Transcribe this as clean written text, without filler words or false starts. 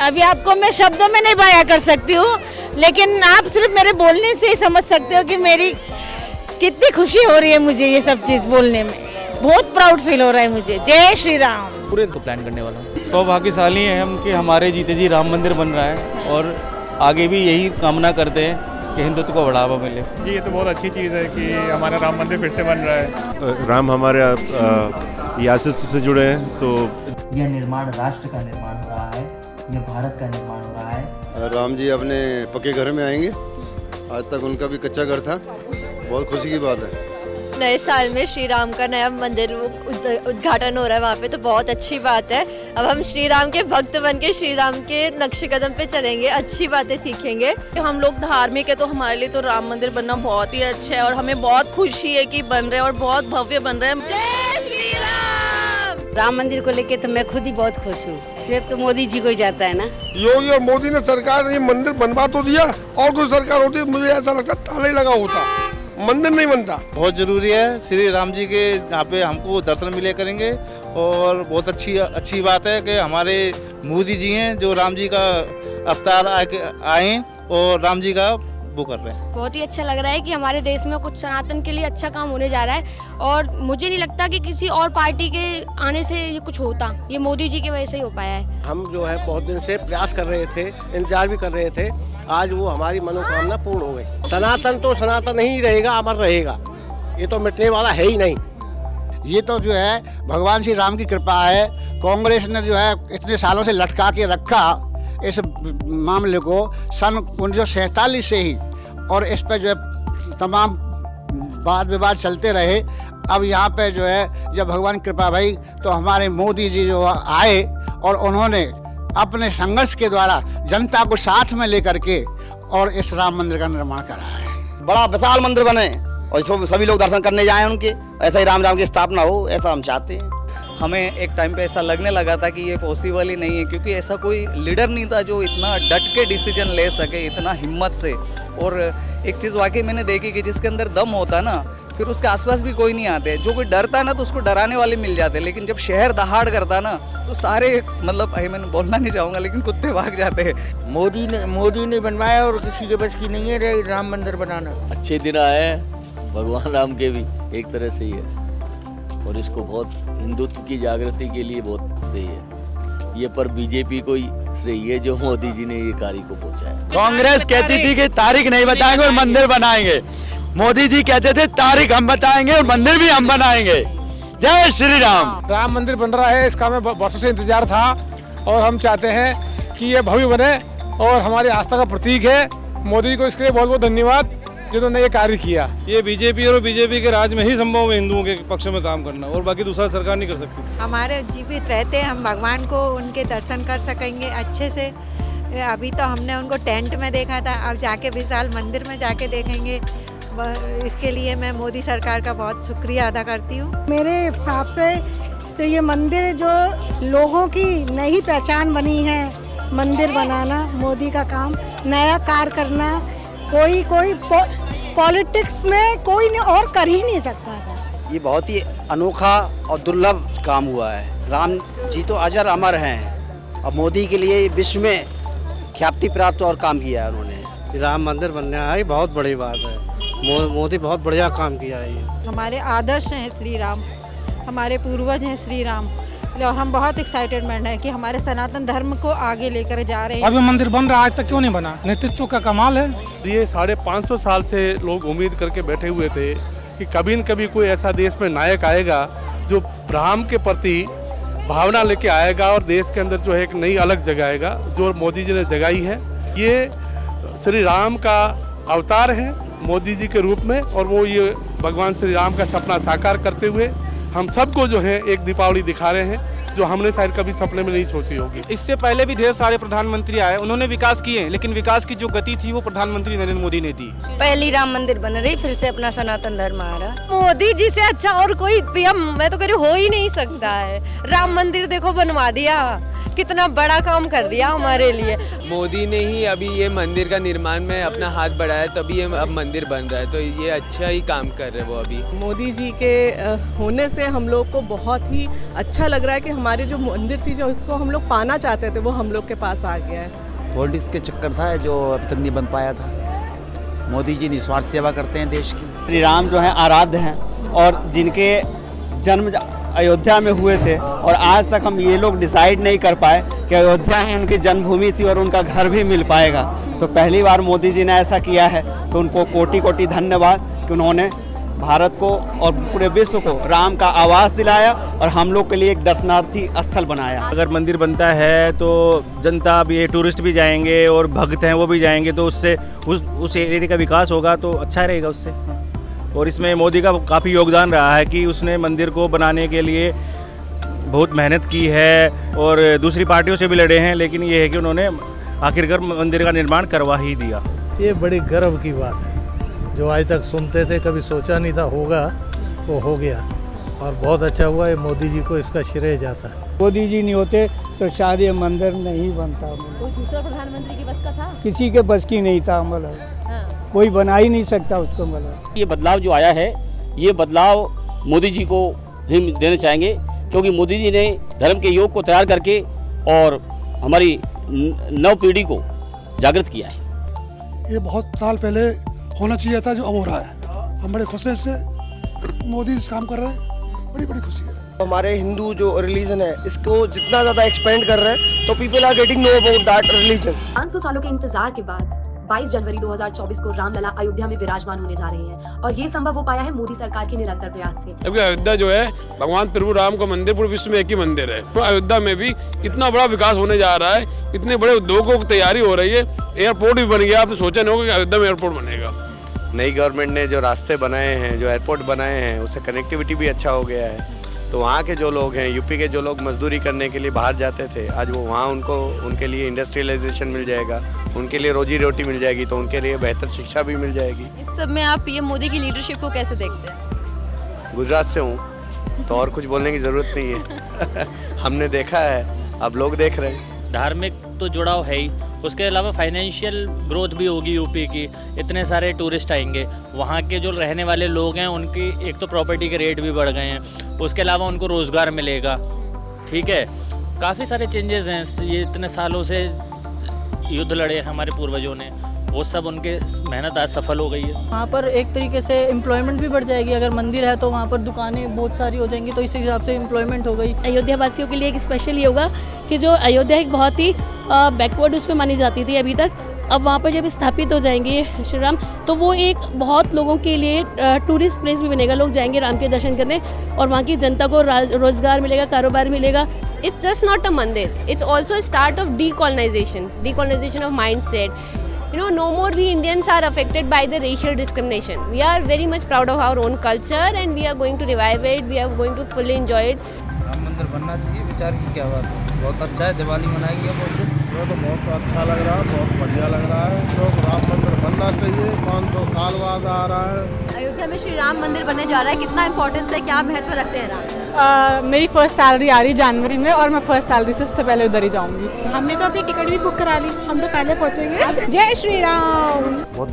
अभी आपको मैं शब्दों में नहीं बयां कर सकती हूँ, लेकिन आप सिर्फ मेरे बोलने से ही समझ सकते हो कि मेरी कितनी खुशी हो रही है मुझे ये सब चीज़ बोलने में। बहुत प्राउड फील हो रहा है मुझे। जय श्री राम। पूरे तो प्लान करने वाला हूँ। सौभाग्यशाली हैं हम कि हमारे जीते जी राम मंदिर बन रहा है और आगे भी यही कामना करते हैं कि हिंदुत्व को बढ़ावा मिले। जी ये तो बहुत अच्छी चीज़ है कि हमारा राम मंदिर फिर से बन रहा है। राम हमारे यासिस से जुड़े हैं, तो यह निर्माण राष्ट्र का निर्माण हो रहा है, यह भारत का निर्माण हो रहा है। राम जी अपने पक्के घर में आएंगे। आज तक उनका भी कच्चा घर था, बहुत खुशी की बात है। नए साल में श्री राम का नया मंदिर उद्घाटन हो रहा है वहाँ पे, तो बहुत अच्छी बात है। अब हम श्री राम के भक्त बन के श्री राम के नक्शे कदम पे चलेंगे, अच्छी बातें सीखेंगे। हम लोग धार्मिक है तो हमारे लिए तो राम मंदिर बनना बहुत ही अच्छा है और हमें बहुत खुशी है कि बन रहे हैं और बहुत भव्य बन रहे हैं। जय श्री राम। राम मंदिर को लेके तो मैं खुद ही बहुत खुश हूँ। सिर्फ तो मोदी जी को ही जाता है ना। योगी और मोदी ने सरकार ये मंदिर बनवा तो दिया, और कोई सरकार होती मुझे ऐसा लगता ताला ही लगा होता, मंदिर नहीं बनता। बहुत जरूरी है श्री राम जी के यहाँ पे हमको दर्शन मिले करेंगे और बहुत अच्छी बात है कि हमारे मोदी जी हैं जो राम जी का अवतार आए और राम जी का वो कर रहे हैं। बहुत ही अच्छा लग रहा है कि हमारे देश में कुछ सनातन के लिए अच्छा काम होने जा रहा है और मुझे नहीं लगता कि किसी और पार्टी के आने से ये कुछ होता। ये मोदी जी की वजह से ही हो पाया है। हम जो है बहुत दिन से प्रयास कर रहे थे, इंतजार भी कर रहे थे, आज वो हमारी मनोकामना पूर्ण हो गई। सनातन तो सनातन ही रहेगा, अमर रहेगा, ये तो मिटने वाला है ही नहीं। ये तो जो है भगवान श्री राम की कृपा है। कांग्रेस ने जो है इतने सालों से लटका के रखा इस मामले को सन 1947 से ही, और इस पे जो है तमाम वाद विवाद चलते रहे। अब यहाँ पे जो है जब भगवान कृपा भई तो हमारे मोदी जी जो आए और उन्होंने अपने संघर्ष के द्वारा जनता को साथ में लेकर के और इस राम मंदिर का निर्माण करा है। बड़ा विशाल मंदिर बने और सभी लोग दर्शन करने जाएं उनके, ऐसा ही राम की स्थापना हो, ऐसा हम चाहते हैं। हमें एक टाइम पे ऐसा लगने लगा था कि ये पॉसिबल ही नहीं है, क्योंकि ऐसा कोई लीडर नहीं था जो इतना डट के डिसीजन ले सके इतना हिम्मत से। और एक चीज़ वाकई मैंने देखी कि जिसके अंदर दम होता ना, फिर उसके आसपास भी कोई नहीं आते। जो कोई डरता है ना तो उसको डराने वाले मिल जाते, लेकिन जब शहर दहाड़ करता ना तो सारे मतलब मैंने बोलना नहीं चाहूँगा लेकिन कुत्ते भाग जाते हैं। मोदी ने बनवाया और किसी के बस की नहीं है राम मंदिर बनाना। अच्छे दिन आए भगवान राम के भी एक तरह से ही है, और इसको बहुत हिंदुत्व की जागृति के लिए बहुत श्रेय है ये, पर बीजेपी को ही श्रेय है जो मोदी जी ने ये कार्य को पहुंचाया। कांग्रेस कहती थी कि तारीख नहीं बताएंगे और मंदिर बनाएंगे, मोदी जी कहते थे तारीख हम बताएंगे और मंदिर भी हम बनाएंगे। जय श्री राम। राम मंदिर बन रहा है, इसका हमें वर्षों से इंतजार था और हम चाहते हैं कि ये भव्य बने और हमारी आस्था का प्रतीक है। मोदी जी को इसके लिए बहुत बहुत धन्यवाद जिन्होंने ये कार्य किया। ये बीजेपी के राज में ही संभव है हिंदुओं के पक्ष में काम करना, और बाकी दूसरा सरकार नहीं कर सकती। हमारे जीवित रहते हम भगवान को उनके दर्शन कर सकेंगे अच्छे से। अभी तो हमने उनको टेंट में देखा था, अब जाके विशाल मंदिर में जाके देखेंगे। इसके लिए मैं मोदी सरकार का बहुत शुक्रिया अदा करती हूँ। मेरे हिसाब से तो ये मंदिर जो लोगों की नई पहचान बनी है, मंदिर बनाना मोदी का काम, नया कार्य करना, कोई पॉलिटिक्स में कोई नहीं और कर ही नहीं सकता था। ये बहुत ही अनोखा और दुर्लभ काम हुआ है। राम जी तो अजर अमर हैं और मोदी के लिए विश्व में ख्याति प्राप्त और काम किया है उन्होंने। राम मंदिर बनना है बहुत बड़ी बात है, मोदी बहुत बढ़िया काम किया है। ये हमारे आदर्श हैं श्री राम, हमारे पूर्वज हैं श्री राम, और हम बहुत एक्साइटेड हैं कि हमारे सनातन धर्म को आगे लेकर जा रहे हैं। अभी मंदिर बन रहा है, आज तक क्यों नहीं बना? नेतृत्व का कमाल है। ये 550 साल से लोग उम्मीद करके बैठे हुए थे कि कभी न कभी कोई ऐसा देश में नायक आएगा जो राम के प्रति भावना लेके आएगा और देश के अंदर जो है एक नई अलग जगाएगा, जो मोदी जी ने जगाई है। ये श्री राम का अवतार है मोदी जी के रूप में, और वो ये भगवान श्री राम का सपना साकार करते हुए हम सबको जो है एक दीपावली दिखा रहे हैं जो हमने शायद कभी सपने में नहीं सोची होगी। इससे पहले भी ढेर सारे प्रधानमंत्री आए, उन्होंने विकास किए, लेकिन विकास की जो गति थी वो प्रधानमंत्री नरेंद्र मोदी ने दी। पहली राम मंदिर बन रही, फिर से अपना सनातन धर्म आ रहा। मोदी जी से अच्छा और कोई पीएम मैं तो कह रही हो ही नहीं सकता है। राम मंदिर देखो बनवा दिया, कितना बड़ा काम कर दिया हमारे लिए। मोदी ने ही अभी ये मंदिर का निर्माण में अपना हाथ बढ़ाया, तभी ये अब मंदिर बन रहा है, तो ये अच्छा ही काम कर रहे हैं वो अभी। मोदी जी के होने से हम लोग को बहुत ही अच्छा लग रहा है कि हमारी जो मंदिर थी, जो उसको हम लोग पाना चाहते थे, वो हम लोग के पास आ गया है। पॉलिटिक्स के चक्कर था जो अब तक नहीं बन पाया था। मोदी जी निस्वार्थ सेवा करते हैं देश की। श्री राम जो है आराध्य हैं और जिनके जन्म अयोध्या में हुए थे, और आज तक हम ये लोग डिसाइड नहीं कर पाए कि अयोध्या ही उनकी जन्मभूमि थी और उनका घर भी मिल पाएगा। तो पहली बार मोदी जी ने ऐसा किया है, तो उनको कोटि कोटि धन्यवाद कि उन्होंने भारत को और पूरे विश्व को राम का आवास दिलाया और हम लोग के लिए एक दर्शनार्थी स्थल बनाया। अगर मंदिर बनता है तो जनता भी, ये टूरिस्ट भी जाएंगे और भक्त हैं वो भी जाएंगे, तो उससे उस एरिया का विकास होगा तो अच्छा रहेगा उससे। और इसमें मोदी का काफ़ी योगदान रहा है कि उसने मंदिर को बनाने के लिए बहुत मेहनत की है और दूसरी पार्टियों से भी लड़े हैं, लेकिन ये है कि उन्होंने आखिरकार मंदिर का निर्माण करवा ही दिया। ये बड़ी गर्व की बात है, जो आज तक सुनते थे, कभी सोचा नहीं था होगा, वो हो गया और बहुत अच्छा हुआ। ये मोदी जी को इसका श्रेय जाता है। मोदी जी नहीं होते तो शायद ये मंदिर नहीं बनता। कोई दूसरा प्रधानमंत्री की बस का था? किसी के बस की नहीं था, मतलब कोई बना ही नहीं सकता उसको। मतलब ये बदलाव जो आया है, ये बदलाव मोदी जी को ही देना चाहेंगे, क्योंकि मोदी जी ने धर्म के योग को तैयार करके और हमारी नव पीढ़ी को जागृत किया है। ये बहुत साल पहले होना चाहिए था, जो अब हो रहा है। हम बड़े खुश हैं इससे, मोदी इस काम कर रहे हैं, बड़ी बड़ी खुशी है। हमारे हिंदू जो रिलीजन है, इसको जितना ज़्यादा एक्सपेंड कर रहे हैं, तो people are getting know about that religion. 500 सालों के इंतजार के बाद 22 जनवरी 2024 को रामलला अयोध्या में विराजमान होने जा रहे हैं, और ये संभव हो पाया है मोदी सरकार के निरंतर प्रयास से। क्योंकि अयोध्या जो है भगवान प्रभु राम का मंदिर पूरे विश्व में एक ही मंदिर है। तो अयोध्या में भी इतना बड़ा विकास होने जा रहा है, इतने बड़े उद्योगों की तैयारी हो रही है, एयरपोर्ट भी बन गया। आपने सोचा नहीं होगा कि अयोध्या में एयरपोर्ट बनेगा। नई गवर्नमेंट ने जो रास्ते बनाए हैं, जो एयरपोर्ट बनाए हैं, उससे कनेक्टिविटी भी अच्छा हो गया है। तो वहाँ के जो लोग हैं, यूपी के जो लोग मजदूरी करने के लिए बाहर जाते थे, आज वो वहाँ उनके लिए इंडस्ट्रियलाइजेशन मिल जाएगा, उनके लिए रोजी रोटी मिल जाएगी, तो उनके लिए बेहतर शिक्षा भी मिल जाएगी। इस सब में आप पीएम मोदी की लीडरशिप को कैसे देखते हैं? गुजरात से हूँ तो और कुछ बोलने की ज़रूरत नहीं है। हमने देखा है, अब लोग देख रहे हैं। धार्मिक तो जुड़ाव है ही, उसके अलावा फाइनेंशियल ग्रोथ भी होगी यूपी की। इतने सारे टूरिस्ट आएंगे, वहाँ के जो रहने वाले लोग हैं उनकी एक तो प्रॉपर्टी के रेट भी बढ़ गए हैं, उसके अलावा उनको रोज़गार मिलेगा। ठीक है, काफ़ी सारे चेंजेस हैं। ये इतने सालों से युद्ध लड़े हमारे पूर्वजों ने, वो सब उनके मेहनत आज सफल हो गई है। वहाँ पर एक तरीके से एम्प्लॉयमेंट भी बढ़ जाएगी। अगर मंदिर है तो वहाँ पर दुकानें बहुत सारी हो जाएंगी, तो इस हिसाब से एम्प्लॉयमेंट हो गई। अयोध्या वासियों के लिए एक स्पेशल ये होगा कि जो अयोध्या एक बहुत ही बैकवर्ड उसमें मानी जाती थी अभी तक, अब वहाँ पर जब स्थापित हो जाएंगे श्री राम, तो वो एक बहुत लोगों के लिए टूरिस्ट प्लेस भी बनेगा। लोग जाएंगे राम के दर्शन करने और वहाँ की जनता को रोजगार मिलेगा, कारोबार मिलेगा। It's just not a mandir. It's also a start of decolonization of mindset. You know, no more we Indians are affected by the racial discrimination. We are very much proud of our own culture and we are going to revive it. We are going to fully enjoy it. Ram मंदिर बनना चाहिए, विचार की क्या बात है। बहुत अच्छा है, दिवाली मनाएंगे हम लोग। मुझे तो बहुत अच्छा लग रहा है, बहुत बढ़िया लग रहा है। लोग राम मंदिर बनना चाहिए, 500 साल बाद आ रहा है। अयोध्या में श्री राम मंदिर बनने जा रहा है, कितना इंपॉर्टेंस है, क्या महत्व रखते हैं राम? मेरी फर्स्ट सैलरी आ रही जनवरी में और मैं फर्स्ट सैलरी सबसे पहले उधर ही जाऊंगी। हमने तो अपनी टिकट भी बुक करा ली, हम तो पहले पहुंचेंगे। जय श्री राम।